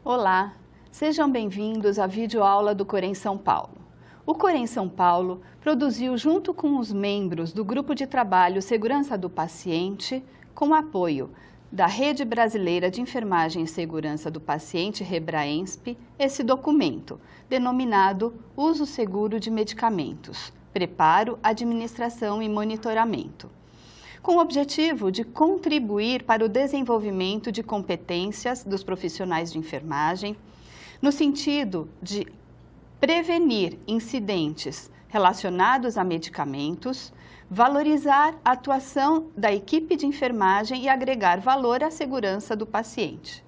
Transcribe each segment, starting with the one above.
Olá, sejam bem-vindos à videoaula do Corém São Paulo. O Corém São Paulo produziu, junto com os membros do Grupo de Trabalho Segurança do Paciente, com apoio da Rede Brasileira de Enfermagem e Segurança do Paciente, REBRAENSP, esse documento, denominado Uso Seguro de Medicamentos, Preparo, Administração e Monitoramento, com o objetivo de contribuir para o desenvolvimento de competências dos profissionais de enfermagem, no sentido de prevenir incidentes relacionados a medicamentos, valorizar a atuação da equipe de enfermagem e agregar valor à segurança do paciente.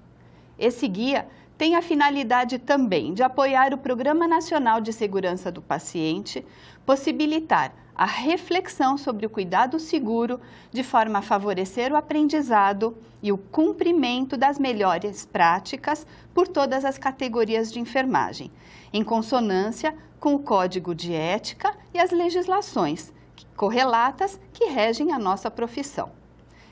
Esse guia tem a finalidade também de apoiar o Programa Nacional de Segurança do Paciente, possibilitar a reflexão sobre o cuidado seguro, de forma a favorecer o aprendizado e o cumprimento das melhores práticas por todas as categorias de enfermagem, em consonância com o Código de Ética e as legislações correlatas que regem a nossa profissão.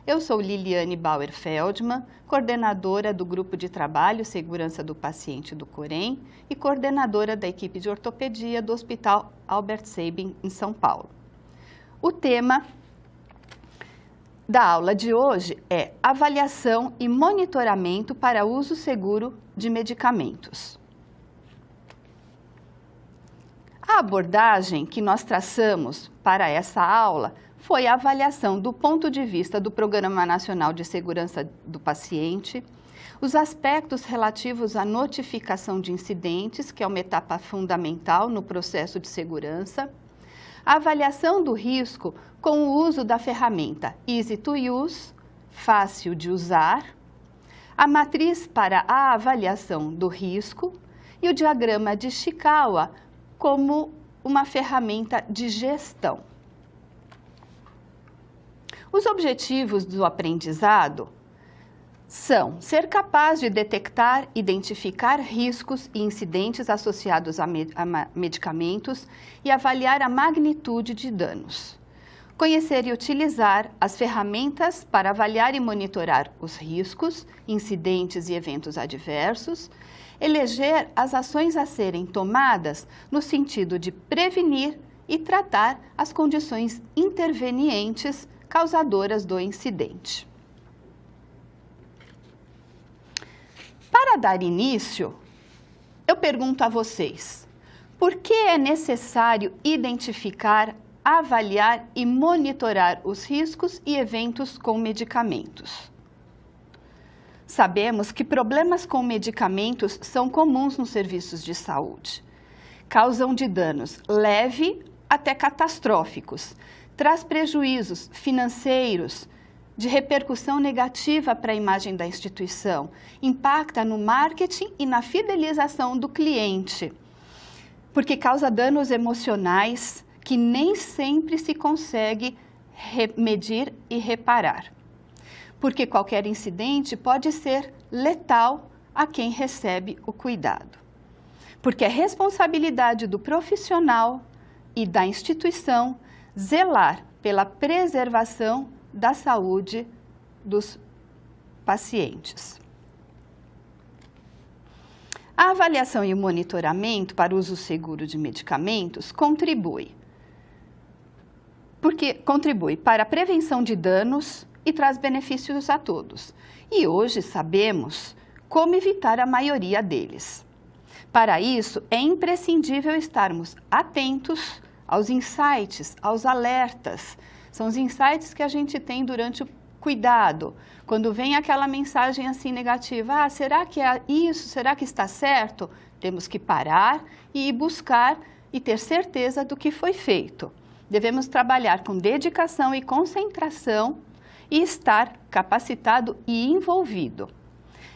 Eu sou Liliane Bauer-Feldman, coordenadora do Grupo de Trabalho Segurança do Paciente do Corém e coordenadora da equipe de ortopedia do Hospital Albert Sabin, em São Paulo. O tema da aula de hoje é avaliação e monitoramento para uso seguro de medicamentos. A abordagem que nós traçamos para essa aula foi a avaliação do ponto de vista do Programa Nacional de Segurança do Paciente, os aspectos relativos à notificação de incidentes, que é uma etapa fundamental no processo de segurança, a avaliação do risco com o uso da ferramenta Easy to Use, fácil de usar, a matriz para a avaliação do risco e o diagrama de Ishikawa como uma ferramenta de gestão. Os objetivos do aprendizado são ser capaz de detectar, identificar riscos e incidentes associados a medicamentos e avaliar a magnitude de danos. Conhecer e utilizar as ferramentas para avaliar e monitorar os riscos, incidentes e eventos adversos. Eleger as ações a serem tomadas no sentido de prevenir e tratar as condições intervenientes causadoras do incidente. Para dar início, eu pergunto a vocês, por que é necessário identificar, avaliar e monitorar os riscos e eventos com medicamentos? Sabemos que problemas com medicamentos são comuns nos serviços de saúde. Causam de danos leve até catastróficos, traz prejuízos financeiros, de repercussão negativa para a imagem da instituição, impacta no marketing e na fidelização do cliente, porque causa danos emocionais que nem sempre se consegue medir e reparar. Porque qualquer incidente pode ser letal a quem recebe o cuidado. Porque é responsabilidade do profissional e da instituição zelar pela preservação da saúde dos pacientes. A avaliação e o monitoramento para uso seguro de medicamentos contribui para a prevenção de danos e traz benefícios a todos. E hoje sabemos como evitar a maioria deles. Para isso, é imprescindível estarmos atentos aos insights, aos alertas. São os insights que a gente tem durante o cuidado. Quando vem aquela mensagem assim negativa, será que é isso? Será que está certo? Temos que parar e ir buscar e ter certeza do que foi feito. Devemos trabalhar com dedicação e concentração e estar capacitado e envolvido.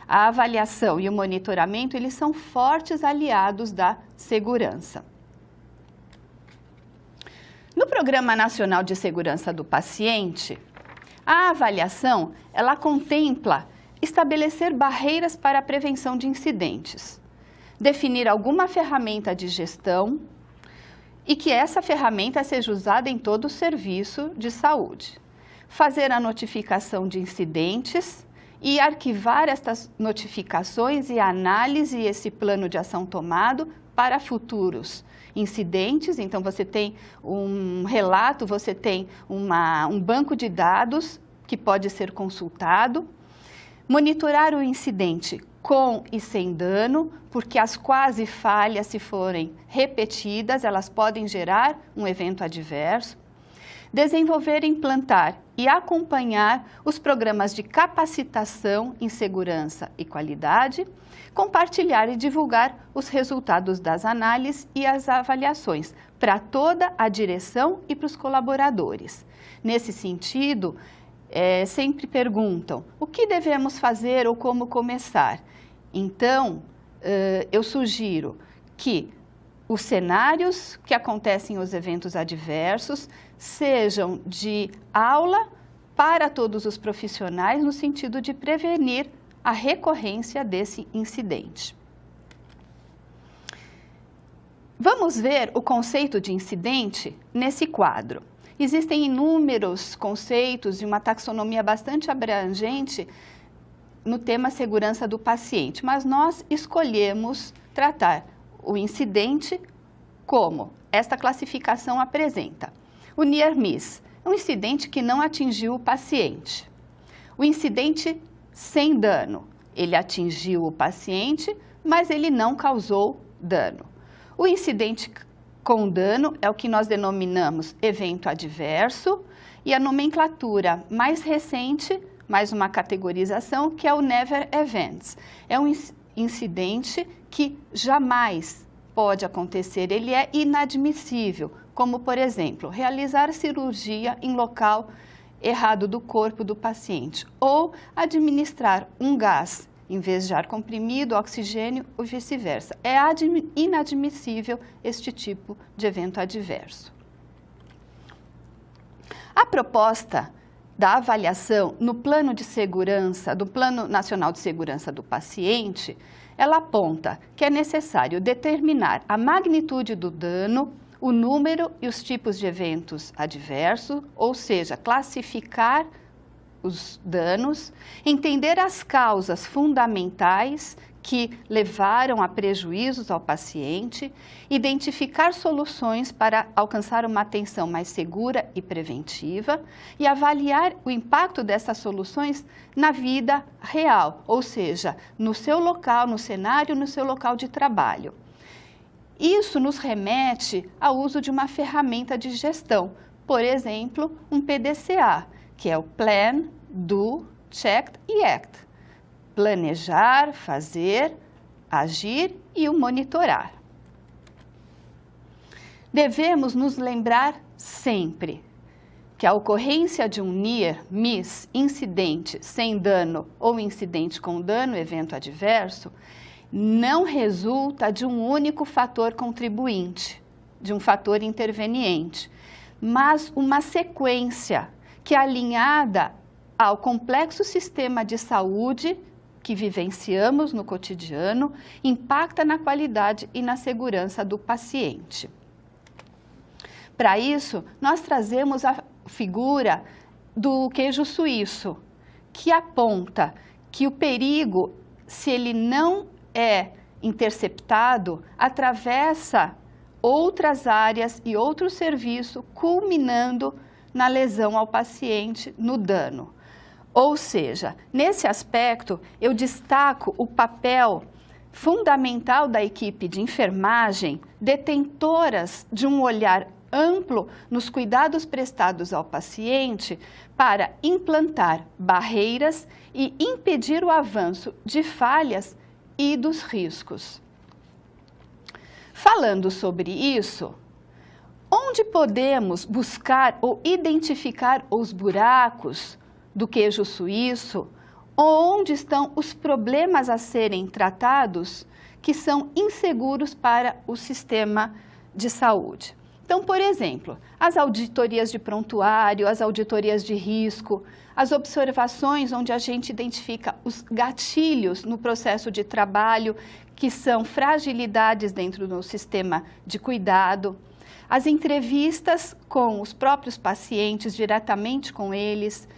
A avaliação e o monitoramento, eles são fortes aliados da segurança. No Programa Nacional de Segurança do Paciente, a avaliação, ela contempla estabelecer barreiras para a prevenção de incidentes, definir alguma ferramenta de gestão e que essa ferramenta seja usada em todo o serviço de saúde, fazer a notificação de incidentes e arquivar estas notificações e análise esse plano de ação tomado para futuros incidentes. Então, você tem um relato, você tem um banco de dados que pode ser consultado, monitorar o incidente com e sem dano, porque as quase falhas, se forem repetidas, elas podem gerar um evento adverso. Desenvolver, implantar e acompanhar os programas de capacitação em segurança e qualidade, compartilhar e divulgar os resultados das análises e as avaliações para toda a direção e para os colaboradores. Nesse sentido, sempre perguntam o que devemos fazer ou como começar. Então, eu sugiro que os cenários que acontecem os eventos adversos sejam de aula para todos os profissionais no sentido de prevenir a recorrência desse incidente. Vamos ver o conceito de incidente nesse quadro. Existem inúmeros conceitos e uma taxonomia bastante abrangente no tema segurança do paciente, mas nós escolhemos tratar o incidente como esta classificação apresenta. O near miss é um incidente que não atingiu o paciente. O incidente sem dano, ele atingiu o paciente, mas ele não causou dano. O incidente com dano é o que nós denominamos evento adverso e a nomenclatura mais recente, mais uma categorização, que é o never events. É um incidente que jamais pode acontecer, ele é inadmissível, como, por exemplo, realizar cirurgia em local errado do corpo do paciente ou administrar um gás em vez de ar comprimido, oxigênio ou vice-versa. É inadmissível este tipo de evento adverso. A proposta da avaliação no plano de segurança, do Plano Nacional de Segurança do Paciente, ela aponta que é necessário determinar a magnitude do dano, o número e os tipos de eventos adversos, ou seja, classificar os danos, entender as causas fundamentais que levaram a prejuízos ao paciente, identificar soluções para alcançar uma atenção mais segura e preventiva e avaliar o impacto dessas soluções na vida real, ou seja, no seu local, no cenário, no seu local de trabalho. Isso nos remete ao uso de uma ferramenta de gestão, por exemplo, um PDCA, que é o Plan, Do, Check e Act. Planejar, fazer, agir e o monitorar. Devemos nos lembrar sempre que a ocorrência de um near miss, incidente sem dano ou incidente com dano, evento adverso, não resulta de um único fator contribuinte, de um fator interveniente, mas uma sequência que é alinhada ao complexo sistema de saúde que vivenciamos no cotidiano, impacta na qualidade e na segurança do paciente. Para isso, nós trazemos a figura do queijo suíço, que aponta que o perigo, se ele não é interceptado, atravessa outras áreas e outro serviço, culminando na lesão ao paciente, no dano. Ou seja, nesse aspecto, eu destaco o papel fundamental da equipe de enfermagem, detentoras de um olhar amplo nos cuidados prestados ao paciente para implantar barreiras e impedir o avanço de falhas e dos riscos. Falando sobre isso, onde podemos buscar ou identificar os buracos do queijo suíço, onde estão os problemas a serem tratados que são inseguros para o sistema de saúde? Então, por exemplo, as auditorias de prontuário, as auditorias de risco, as observações onde a gente identifica os gatilhos no processo de trabalho, que são fragilidades dentro do sistema de cuidado, as entrevistas com os próprios pacientes, diretamente com eles,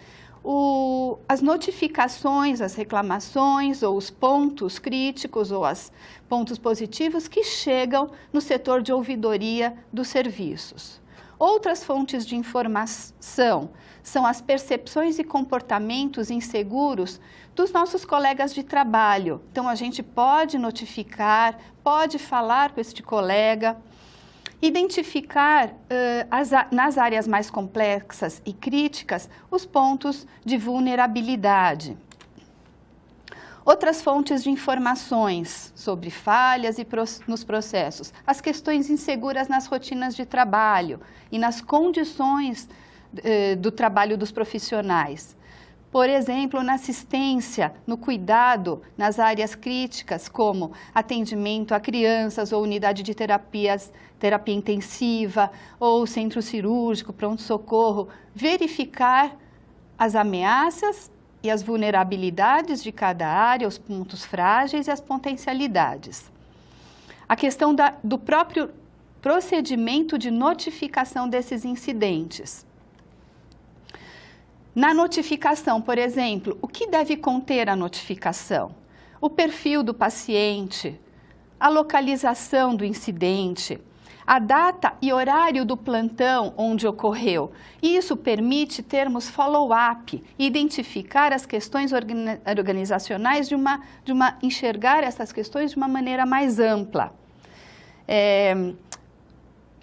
as notificações, as reclamações ou os pontos críticos ou os pontos positivos que chegam no setor de ouvidoria dos serviços. Outras fontes de informação são as percepções e comportamentos inseguros dos nossos colegas de trabalho. Então, a gente pode notificar, pode falar com este colega, identificar nas áreas mais complexas e críticas os pontos de vulnerabilidade. Outras fontes de informações sobre falhas nos processos, as questões inseguras nas rotinas de trabalho e nas condições do trabalho dos profissionais. Por exemplo, na assistência, no cuidado, nas áreas críticas, como atendimento a crianças ou unidade de terapia intensiva, ou centro cirúrgico, pronto-socorro, verificar as ameaças e as vulnerabilidades de cada área, os pontos frágeis e as potencialidades. A questão do próprio procedimento de notificação desses incidentes. Na notificação, por exemplo, o que deve conter a notificação? O perfil do paciente, a localização do incidente, a data e horário do plantão onde ocorreu. Isso permite termos follow-up e identificar as questões organizacionais enxergar essas questões de uma maneira mais ampla.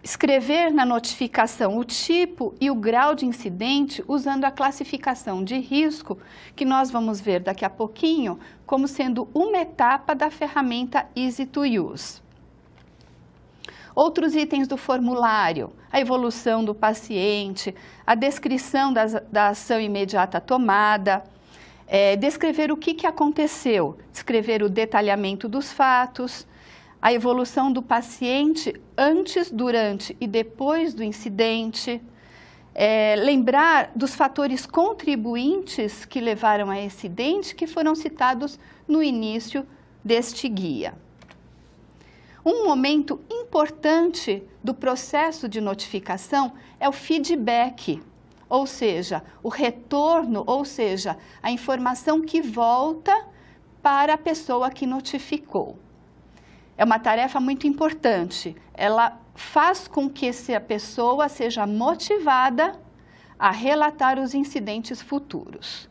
Escrever na notificação o tipo e o grau de incidente usando a classificação de risco, que nós vamos ver daqui a pouquinho, como sendo uma etapa da ferramenta Easy to Use. Outros itens do formulário, a evolução do paciente, a descrição da ação imediata tomada, descrever o que aconteceu, descrever o detalhamento dos fatos, a evolução do paciente antes, durante e depois do incidente, lembrar dos fatores contribuintes que levaram a esse incidente, que foram citados no início deste guia. Um momento importante do processo de notificação é o feedback, ou seja, o retorno, ou seja, a informação que volta para a pessoa que notificou. É uma tarefa muito importante, ela faz com que essa pessoa seja motivada a relatar os incidentes futuros.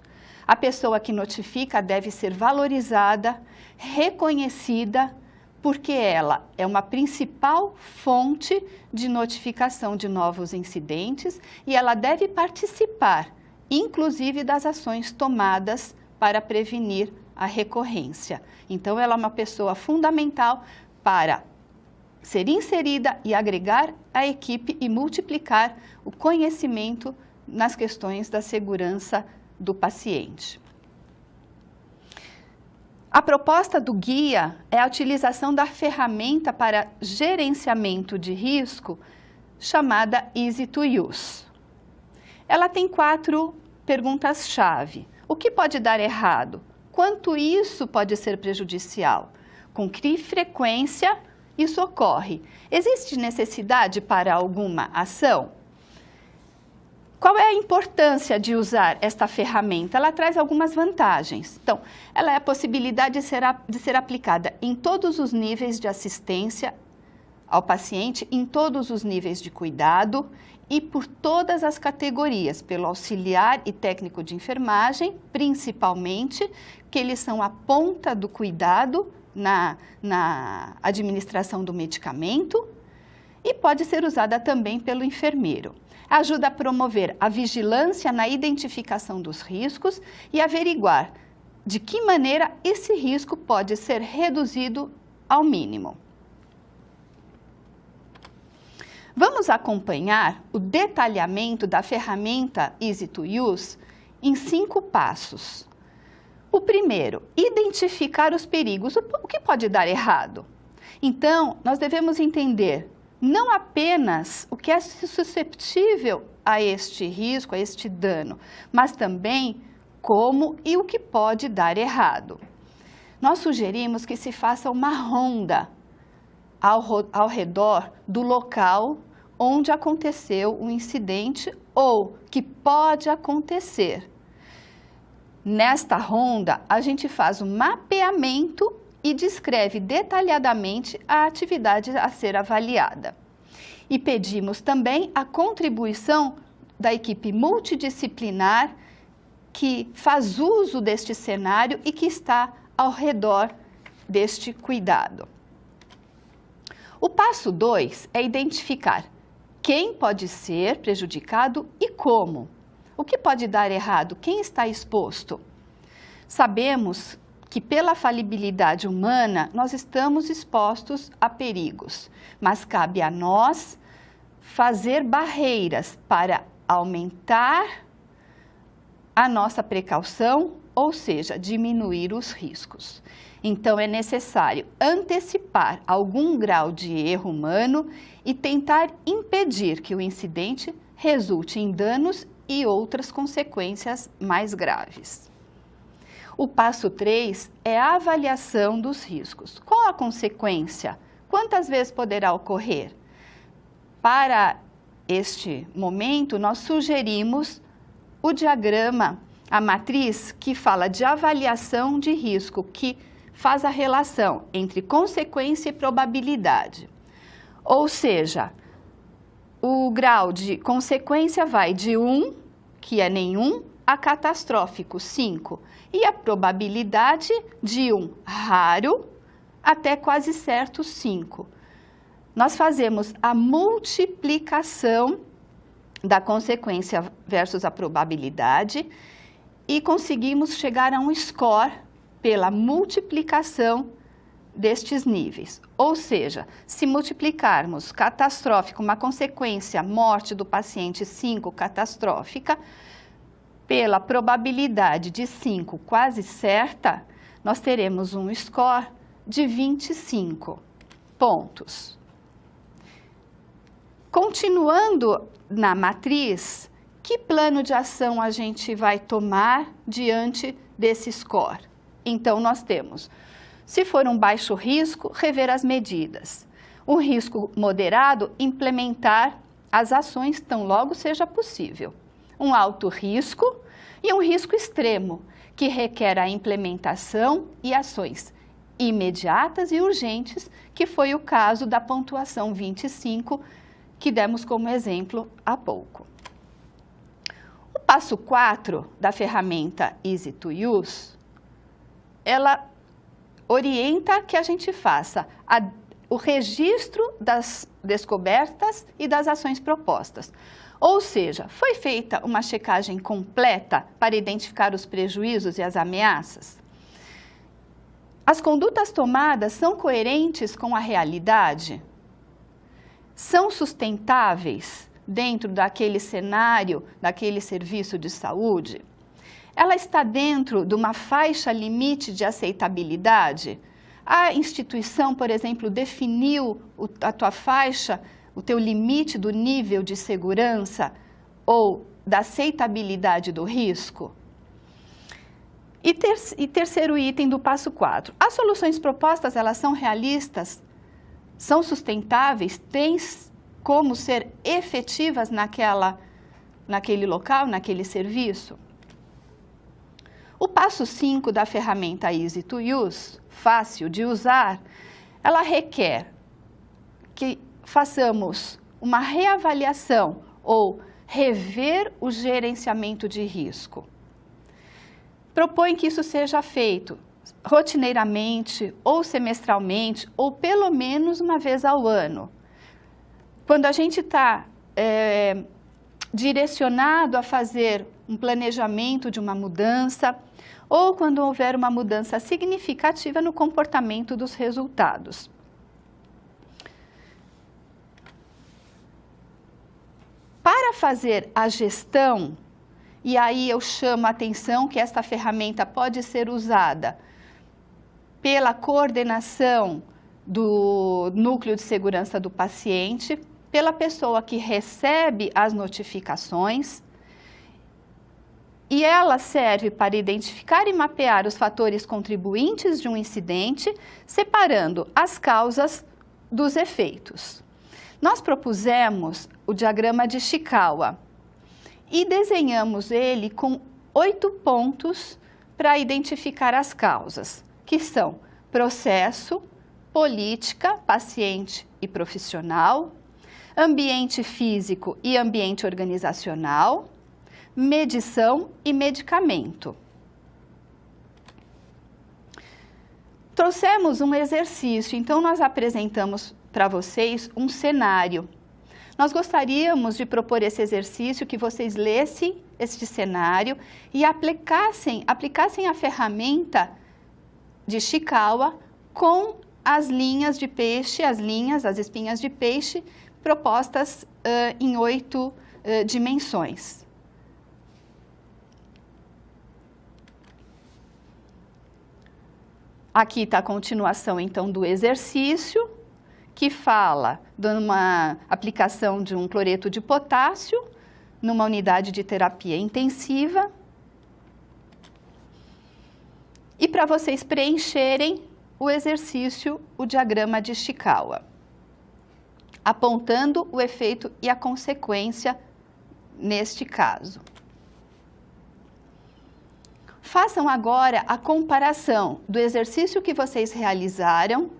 A pessoa que notifica deve ser valorizada, reconhecida, porque ela é uma principal fonte de notificação de novos incidentes e ela deve participar, inclusive das ações tomadas para prevenir a recorrência. Então, ela é uma pessoa fundamental para ser inserida e agregar a equipe e multiplicar o conhecimento nas questões da segurança do paciente. A proposta do guia é a utilização da ferramenta para gerenciamento de risco chamada Easy to Use. Ela tem 4 perguntas-chave. O que pode dar errado? Quanto isso pode ser prejudicial? Com que frequência isso ocorre? Existe necessidade para alguma ação? Qual é a importância de usar esta ferramenta? Ela traz algumas vantagens. Então, ela é a possibilidade de ser aplicada em todos os níveis de assistência ao paciente, em todos os níveis de cuidado e por todas as categorias, pelo auxiliar e técnico de enfermagem, principalmente, que eles são a ponta do cuidado na administração do medicamento, e pode ser usada também pelo enfermeiro. Ajuda a promover a vigilância na identificação dos riscos e averiguar de que maneira esse risco pode ser reduzido ao mínimo. Vamos acompanhar o detalhamento da ferramenta Easy to Use em 5 passos. O primeiro, identificar os perigos. O que pode dar errado? Então, nós devemos entender não apenas o que é susceptível a este risco, a este dano, mas também como e o que pode dar errado. Nós sugerimos que se faça uma ronda ao redor do local onde aconteceu o incidente ou que pode acontecer. Nesta ronda, a gente faz um mapeamento e descreve detalhadamente a atividade a ser avaliada. E pedimos também a contribuição da equipe multidisciplinar que faz uso deste cenário e que está ao redor deste cuidado. O passo 2 é identificar quem pode ser prejudicado e como. O que pode dar errado? Quem está exposto? Sabemos que pela falibilidade humana nós estamos expostos a perigos, mas cabe a nós fazer barreiras para aumentar a nossa precaução, ou seja, diminuir os riscos. Então é necessário antecipar algum grau de erro humano e tentar impedir que o incidente resulte em danos e outras consequências mais graves. O passo 3 é a avaliação dos riscos. Qual a consequência? Quantas vezes poderá ocorrer? Para este momento, nós sugerimos o diagrama, a matriz que fala de avaliação de risco, que faz a relação entre consequência e probabilidade. Ou seja, o grau de consequência vai de 1, que é nenhum, a catastrófico, 5. E a probabilidade de 1 raro até quase certo, 5. Nós fazemos a multiplicação da consequência versus a probabilidade e conseguimos chegar a um score pela multiplicação destes níveis. Ou seja, se multiplicarmos catastrófico, uma consequência, morte do paciente 5 catastrófica, pela probabilidade de 5 quase certa, nós teremos um score de 25 pontos. Continuando na matriz, que plano de ação a gente vai tomar diante desse score? Então, nós temos, se for um baixo risco, rever as medidas. Um risco moderado, implementar as ações tão logo seja possível. Um alto risco e um risco extremo, que requer a implementação e ações imediatas e urgentes, que foi o caso da pontuação 25, que demos como exemplo há pouco. O passo 4 da ferramenta Easy to Use, ela orienta que a gente faça o registro das descobertas e das ações propostas. Ou seja, foi feita uma checagem completa para identificar os prejuízos e as ameaças? As condutas tomadas são coerentes com a realidade? São sustentáveis dentro daquele cenário, daquele serviço de saúde? Ela está dentro de uma faixa limite de aceitabilidade? A instituição, por exemplo, definiu a tua faixa, o teu limite do nível de segurança ou da aceitabilidade do risco? E terceiro item do passo 4. As soluções propostas, elas são realistas? São sustentáveis? Têm como ser efetivas naquele local, naquele serviço? O passo 5 da ferramenta Easy to Use, fácil de usar, ela requer que façamos uma reavaliação ou rever o gerenciamento de risco. Propõe que isso seja feito rotineiramente ou semestralmente ou pelo menos uma vez ao ano. Quando a gente está direcionado a fazer um planejamento de uma mudança ou quando houver uma mudança significativa no comportamento dos resultados. Para fazer a gestão, e aí eu chamo a atenção que esta ferramenta pode ser usada pela coordenação do núcleo de segurança do paciente, pela pessoa que recebe as notificações, e ela serve para identificar e mapear os fatores contribuintes de um incidente, separando as causas dos efeitos. Nós propusemos o diagrama de Ishikawa e desenhamos ele com 8 pontos para identificar as causas, que são processo, política, paciente e profissional, ambiente físico e ambiente organizacional, medição e medicamento. Trouxemos um exercício, então nós apresentamos para vocês um cenário. Nós gostaríamos de propor esse exercício, que vocês lessem este cenário e aplicassem a ferramenta de Ishikawa com as linhas de peixe, as espinhas de peixe, propostas em 8 dimensões. Aqui está a continuação, então, do exercício, que fala de uma aplicação de um cloreto de potássio numa unidade de terapia intensiva. E para vocês preencherem o exercício, o diagrama de Ishikawa, apontando o efeito e a consequência neste caso. Façam agora a comparação do exercício que vocês realizaram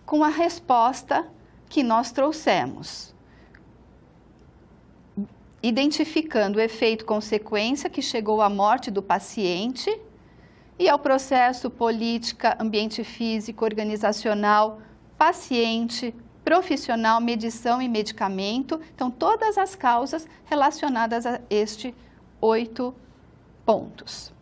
com a resposta que nós trouxemos, identificando o efeito consequência que chegou à morte do paciente e ao processo política, ambiente físico, organizacional, paciente, profissional, medição e medicamento. Então, todas as causas relacionadas a estes 8 pontos.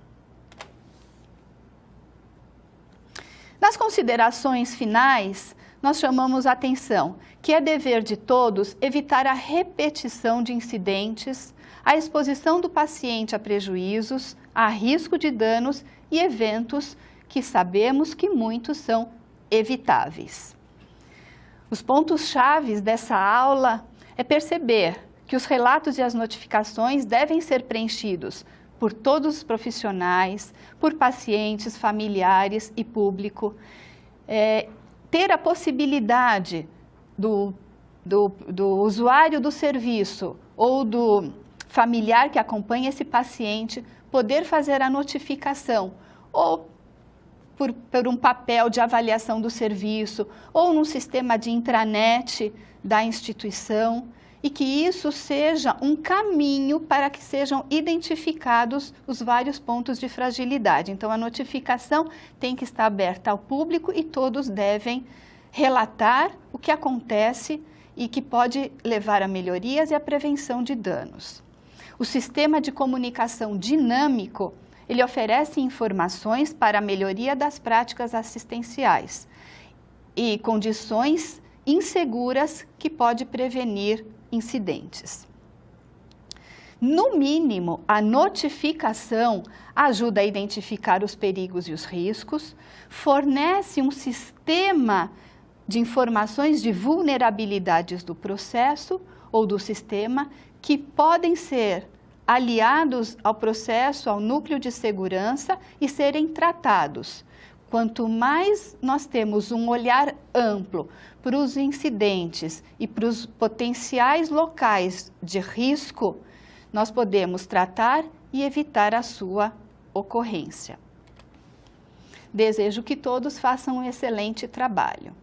Nas considerações finais, nós chamamos a atenção que é dever de todos evitar a repetição de incidentes, a exposição do paciente a prejuízos, a risco de danos e eventos que sabemos que muitos são evitáveis. Os pontos-chave dessa aula é perceber que os relatos e as notificações devem ser preenchidos por todos os profissionais, por pacientes, familiares e público. Ter a possibilidade do usuário do serviço ou do familiar que acompanha esse paciente poder fazer a notificação, ou por um papel de avaliação do serviço, ou num sistema de intranet da instituição, e que isso seja um caminho para que sejam identificados os vários pontos de fragilidade. Então, a notificação tem que estar aberta ao público e todos devem relatar o que acontece e que pode levar a melhorias e a prevenção de danos. O sistema de comunicação dinâmico, ele oferece informações para a melhoria das práticas assistenciais e condições inseguras que pode prevenir incidentes. No mínimo, a notificação ajuda a identificar os perigos e os riscos, fornece um sistema de informações de vulnerabilidades do processo ou do sistema que podem ser aliados ao processo, ao núcleo de segurança e serem tratados. Quanto mais nós temos um olhar amplo para os incidentes e para os potenciais locais de risco, nós podemos tratar e evitar a sua ocorrência. Desejo que todos façam um excelente trabalho.